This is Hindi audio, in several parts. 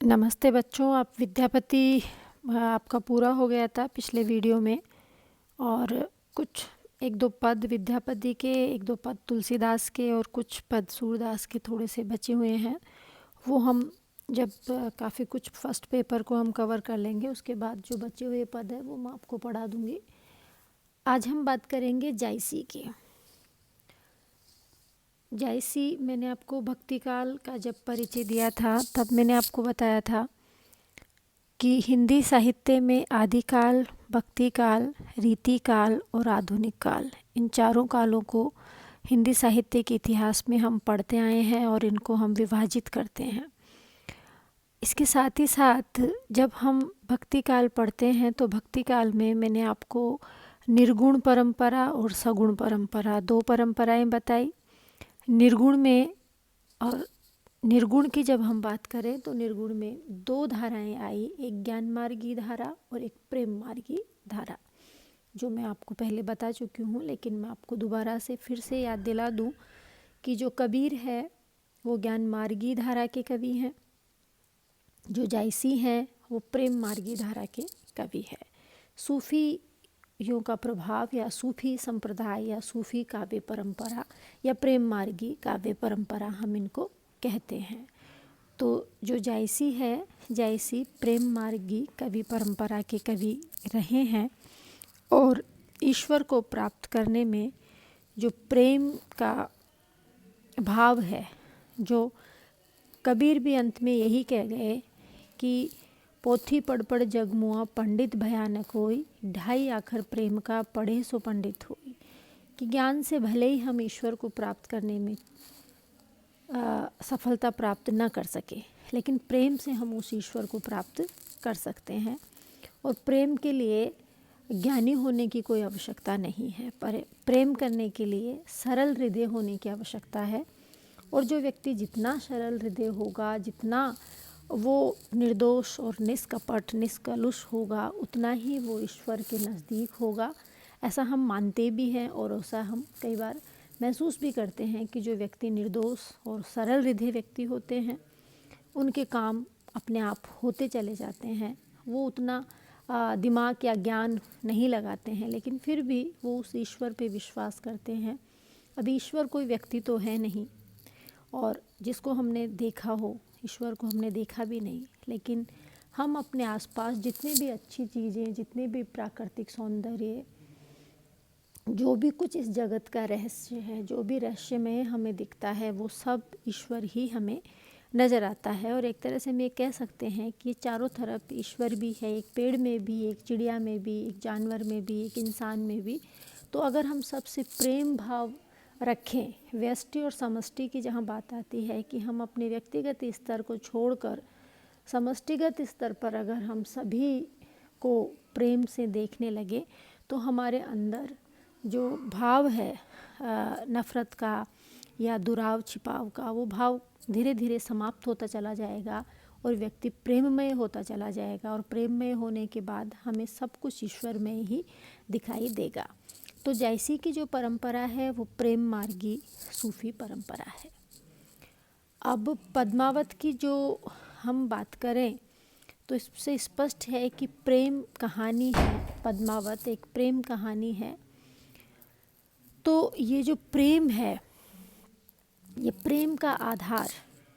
नमस्ते बच्चों। आप विद्यापति आपका पूरा हो गया था पिछले वीडियो में, और कुछ एक दो पद विद्यापति के, एक दो पद तुलसीदास के और कुछ पद सूरदास के थोड़े से बचे हुए हैं। वो हम जब काफ़ी कुछ फर्स्ट पेपर को हम कवर कर लेंगे, उसके बाद जो बचे हुए पद है वो मैं आपको पढ़ा दूँगी। आज हम बात करेंगे जायसी की। जायसी मैंने आपको भक्ति काल का जब परिचय दिया था तब मैंने आपको बताया था कि हिंदी साहित्य में आदिकाल, भक्ति काल, रीति काल और आधुनिक काल, इन चारों कालों को हिंदी साहित्य के इतिहास में हम पढ़ते आए हैं और इनको हम विभाजित करते हैं। इसके साथ ही साथ जब हम भक्ति काल पढ़ते हैं तो भक्ति काल में मैंने आपको निर्गुण परंपरा और सगुण परंपरा, दो परंपराएं बताई। निर्गुण में और निर्गुण की जब हम बात करें तो निर्गुण में दो धाराएं आई, एक ज्ञान मार्गी धारा और एक प्रेम मार्गी धारा, जो मैं आपको पहले बता चुकी हूँ, लेकिन मैं आपको दोबारा से फिर से याद दिला दूँ कि जो कबीर है वो ज्ञान मार्गी धारा के कवि हैं, जो जायसी हैं वो प्रेम मार्गी धारा के कवि है। सूफी यों का प्रभाव या सूफी संप्रदाय या सूफी काव्य परंपरा या प्रेम मार्गी काव्य परंपरा हम इनको कहते हैं। तो जो जायसी है, जायसी प्रेम मार्गी कवि परंपरा के कवि रहे हैं और ईश्वर को प्राप्त करने में जो प्रेम का भाव है, जो कबीर भी अंत में यही कह गए कि पोथी पढ़ पढ़ जग मुआ पंडित भयानक होई, ढाई आखर प्रेम का पढ़े सो पंडित होई। कि ज्ञान से भले ही हम ईश्वर को प्राप्त करने में सफलता प्राप्त न कर सके, लेकिन प्रेम से हम उस ईश्वर को प्राप्त कर सकते हैं। और प्रेम के लिए ज्ञानी होने की कोई आवश्यकता नहीं है, पर प्रेम करने के लिए सरल हृदय होने की आवश्यकता है। और जो व्यक्ति जितना सरल हृदय होगा, जितना वो निर्दोष और निष्कपट निष्कलुष होगा, उतना ही वो ईश्वर के नज़दीक होगा। ऐसा हम मानते भी हैं और ऐसा हम कई बार महसूस भी करते हैं कि जो व्यक्ति निर्दोष और सरल हृदय व्यक्ति होते हैं उनके काम अपने आप होते चले जाते हैं। वो उतना दिमाग या ज्ञान नहीं लगाते हैं, लेकिन फिर भी वो उस ईश्वर पे विश्वास करते हैं। अब ईश्वर कोई व्यक्ति तो है नहीं, और जिसको हमने देखा हो, ईश्वर को हमने देखा भी नहीं, लेकिन हम अपने आसपास जितनी भी अच्छी चीज़ें, जितने भी प्राकृतिक सौंदर्य, जो भी कुछ इस जगत का रहस्य है, जो भी रहस्यमय हमें दिखता है, वो सब ईश्वर ही हमें नज़र आता है। और एक तरह से हम ये कह सकते हैं कि चारों तरफ ईश्वर भी है, एक पेड़ में भी, एक चिड़िया में भी, एक जानवर में भी, एक इंसान में भी। तो अगर हम सबसे प्रेम भाव रखें, व्यष्टि और समष्टि की जहाँ बात आती है कि हम अपने व्यक्तिगत स्तर को छोड़कर समष्टिगत स्तर पर अगर हम सभी को प्रेम से देखने लगे, तो हमारे अंदर जो भाव है नफ़रत का या दुराव छिपाव का, वो भाव धीरे धीरे समाप्त होता चला जाएगा और व्यक्ति प्रेममय होता चला जाएगा। और प्रेममय होने के बाद हमें सब कुछ ईश्वरमय ही दिखाई देगा। तो जायसी की जो परंपरा है वो प्रेम मार्गी सूफी परंपरा है। अब पद्मावत की जो हम बात करें तो इससे स्पष्ट है कि प्रेम कहानी है, पद्मावत एक प्रेम कहानी है। तो ये जो प्रेम है, ये प्रेम का आधार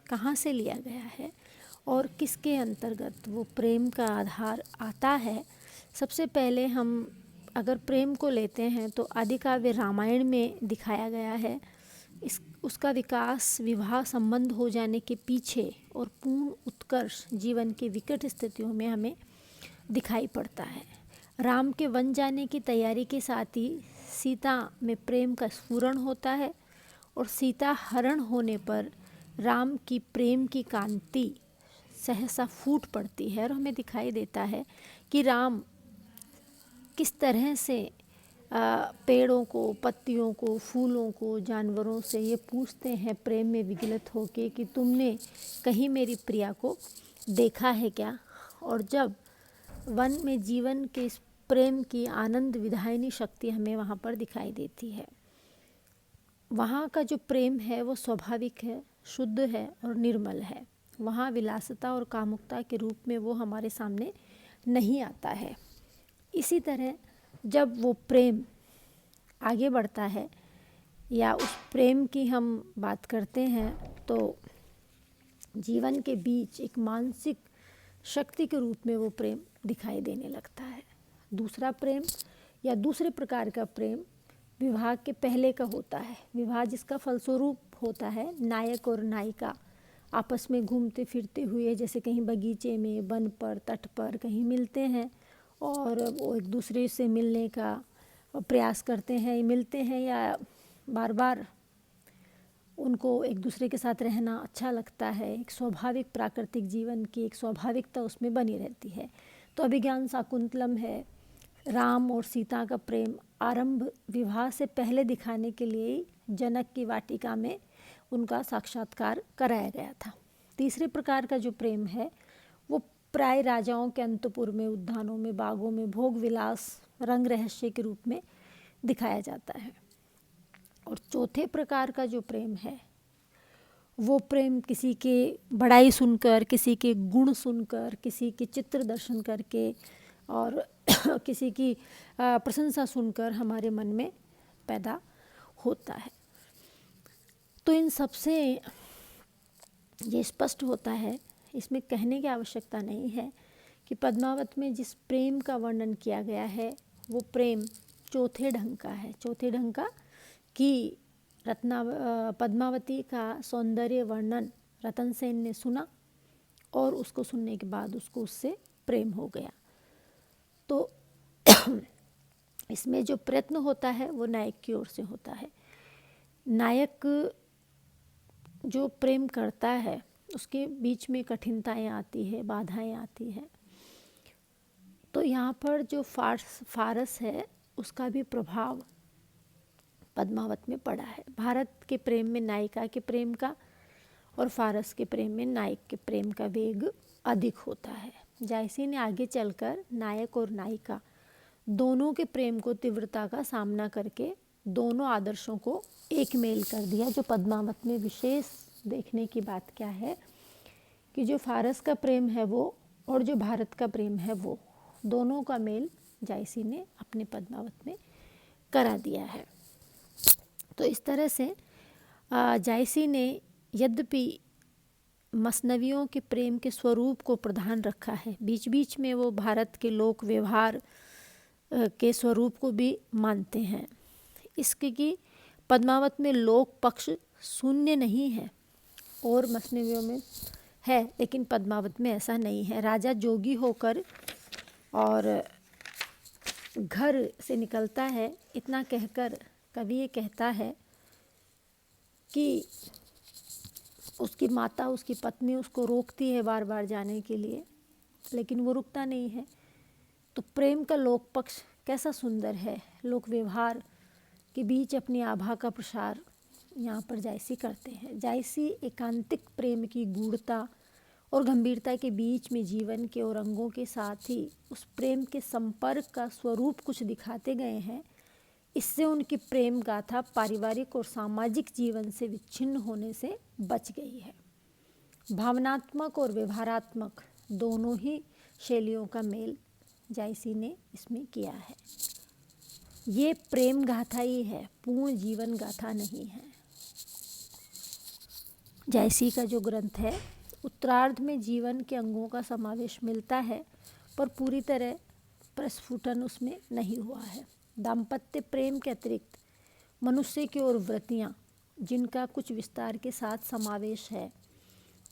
कहाँ से लिया गया है और किसके अंतर्गत वो प्रेम का आधार आता है। सबसे पहले हम अगर प्रेम को लेते हैं तो आदि काव्य रामायण में दिखाया गया है। उसका विकास विवाह संबंध हो जाने के पीछे और पूर्ण उत्कर्ष जीवन के विकट स्थितियों में हमें दिखाई पड़ता है। राम के वन जाने की तैयारी के साथ ही सीता में प्रेम का स्फुरण होता है और सीता हरण होने पर राम की प्रेम की कांति सहसा फूट पड़ती है और हमें दिखाई देता है कि राम किस तरह से पेड़ों को, पत्तियों को, फूलों को, जानवरों से ये पूछते हैं प्रेम में विगलित होके कि तुमने कहीं मेरी प्रिया को देखा है क्या। और जब वन में जीवन के इस प्रेम की आनंद विधायिनी शक्ति हमें वहाँ पर दिखाई देती है। वहाँ का जो प्रेम है वो स्वाभाविक है, शुद्ध है और निर्मल है। वहाँ विलासिता और कामुकता के रूप में वो हमारे सामने नहीं आता है। इसी तरह जब वो प्रेम आगे बढ़ता है या उस प्रेम की हम बात करते हैं तो जीवन के बीच एक मानसिक शक्ति के रूप में वो प्रेम दिखाई देने लगता है। दूसरा प्रेम या दूसरे प्रकार का प्रेम विवाह के पहले का होता है। विवाह जिसका फलस्वरूप होता है नायक और नायिका आपस में घूमते फिरते हुए जैसे कहीं बगीचे में, वन पर, तट पर कहीं मिलते हैं और वो एक दूसरे से मिलने का प्रयास करते हैं, मिलते हैं या बार बार उनको एक दूसरे के साथ रहना अच्छा लगता है। एक स्वाभाविक प्राकृतिक जीवन की एक स्वाभाविकता उसमें बनी रहती है। तो अभिज्ञान शाकुंतलम है, राम और सीता का प्रेम आरंभ विवाह से पहले दिखाने के लिए जनक की वाटिका में उनका साक्षात्कार कराया गया था। तीसरे प्रकार का जो प्रेम है वो प्राय राजाओं के अंतपुर में, उद्यानों में, बागों में भोग विलास, रंग रहस्य के रूप में दिखाया जाता है। और चौथे प्रकार का जो प्रेम है वो प्रेम किसी के बड़ाई सुनकर, किसी के गुण सुनकर, किसी के चित्र दर्शन करके और किसी की प्रशंसा सुनकर हमारे मन में पैदा होता है। तो इन सबसे ये स्पष्ट होता है, इसमें कहने की आवश्यकता नहीं है कि पद्मावत में जिस प्रेम का वर्णन किया गया है वो प्रेम चौथे ढंग का है। चौथे ढंग का कि पद्मावती का सौंदर्य वर्णन रतन सेन ने सुना और उसको सुनने के बाद उसको उससे प्रेम हो गया। तो इसमें जो प्रयत्न होता है वो नायक की ओर से होता है। नायक जो प्रेम करता है उसके बीच में कठिनताएं आती है, बाधाएं आती है। तो यहाँ पर जो फारस है उसका भी प्रभाव पद्मावत में पड़ा है। भारत के प्रेम में नायिका के प्रेम का और फारस के प्रेम में नायक के प्रेम का वेग अधिक होता है। जायसी ने आगे चलकर नायक और नायिका दोनों के प्रेम को तीव्रता का सामना करके दोनों आदर्शों को एक मेल कर दिया। जो पद्मावत में विशेष देखने की बात क्या है कि जो फारस का प्रेम है वो और जो भारत का प्रेम है वो दोनों का मेल जायसी ने अपने पद्मावत में करा दिया है। तो इस तरह से जायसी ने यद्यपि मसनवियों के प्रेम के स्वरूप को प्रधान रखा है, बीच बीच में वो भारत के लोक व्यवहार के स्वरूप को भी मानते हैं। इसके कि पद्मावत में लोक पक्ष शून्य नहीं है और मसनवियों में है, लेकिन पद्मावत में ऐसा नहीं है। राजा जोगी होकर और घर से निकलता है, इतना कहकर कवि ये कहता है कि उसकी माता, उसकी पत्नी उसको रोकती है बार बार जाने के लिए, लेकिन वो रुकता नहीं है। तो प्रेम का लोक पक्ष कैसा सुंदर है। लोक व्यवहार के बीच अपनी आभा का प्रसार यहाँ पर जायसी करते हैं। जायसी एकांतिक प्रेम की गूढ़ता और गंभीरता के बीच में जीवन के और अंगों के साथ ही उस प्रेम के संपर्क का स्वरूप कुछ दिखाते गए हैं। इससे उनकी प्रेम गाथा पारिवारिक और सामाजिक जीवन से विच्छिन्न होने से बच गई है। भावनात्मक और व्यवहारात्मक दोनों ही शैलियों का मेल जायसी ने इसमें किया है। ये प्रेम गाथा ही है, पूर्ण जीवन गाथा नहीं है। जायसी का जो ग्रंथ है उत्तरार्ध में जीवन के अंगों का समावेश मिलता है, पर पूरी तरह प्रस्फुटन उसमें नहीं हुआ है। दाम्पत्य प्रेम के अतिरिक्त मनुष्य की ओर वृत्तियाँ जिनका कुछ विस्तार के साथ समावेश है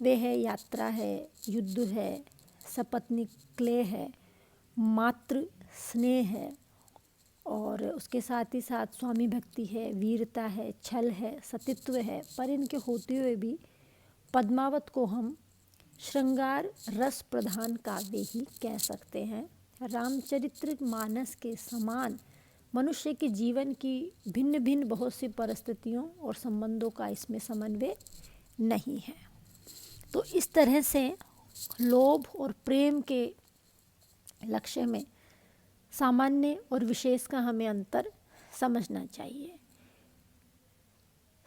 वे है यात्रा है, युद्ध है, सपत्नीक क्लेह है, मातृ स्नेह है और उसके साथ ही साथ स्वामी भक्ति है, वीरता है, छल है, सतीत्व है। पर इनके होते हुए भी पद्मावत को हम श्रृंगार रस प्रधान काव्य ही कह सकते हैं। रामचरित्र मानस के समान मनुष्य के जीवन की भिन्न भिन्न बहुत सी परिस्थितियों और संबंधों का इसमें समन्वय नहीं है। तो इस तरह से लोभ और प्रेम के लक्ष्य में सामान्य और विशेष का हमें अंतर समझना चाहिए।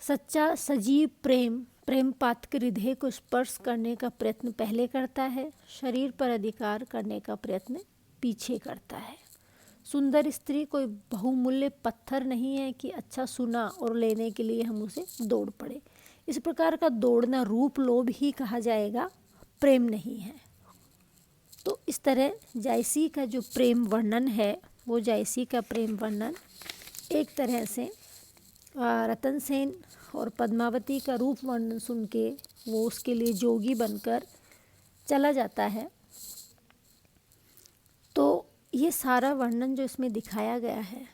सच्चा सजीव प्रेम प्रेम पात्र के हृदय को स्पर्श करने का प्रयत्न पहले करता है, शरीर पर अधिकार करने का प्रयत्न पीछे करता है। सुंदर स्त्री कोई बहुमूल्य पत्थर नहीं है कि अच्छा सुना और लेने के लिए हम उसे दौड़ पड़े। इस प्रकार का दौड़ना रूप लोभ ही कहा जाएगा, प्रेम नहीं है। तो इस तरह जायसी का जो प्रेम वर्णन है, वो जायसी का प्रेम वर्णन एक तरह से रतन सेन और पद्मावती का रूप वर्णन सुन के वो उसके लिए जोगी बनकर चला जाता है। तो ये सारा वर्णन जो इसमें दिखाया गया है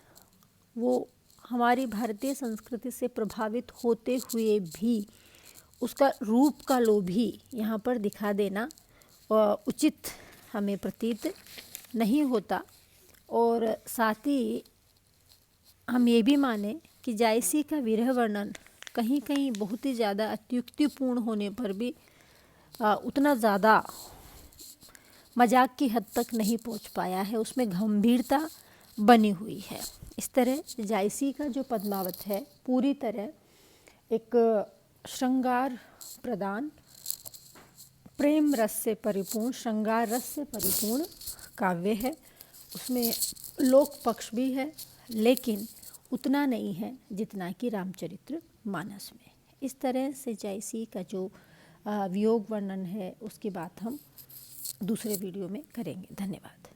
वो हमारी भारतीय संस्कृति से प्रभावित होते हुए भी उसका रूप का लोभ ही यहाँ पर दिखा देना उचित हमें प्रतीत नहीं होता। और साथ ही हम ये भी माने कि जायसी का विरह वर्णन कहीं कहीं बहुत ही ज़्यादा अत्युक्तिपूर्ण होने पर भी उतना ज़्यादा मजाक की हद तक नहीं पहुंच पाया है, उसमें गंभीरता बनी हुई है। इस तरह जायसी का जो पद्मावत है पूरी तरह एक श्रृंगार प्रदान, प्रेम रस से परिपूर्ण, श्रृंगार रस से परिपूर्ण काव्य है। उसमें लोक पक्ष भी है लेकिन उतना नहीं है जितना कि रामचरित्र मानस में। इस तरह से जायसी का जो वियोग वर्णन है उसकी बात हम दूसरे वीडियो में करेंगे। धन्यवाद।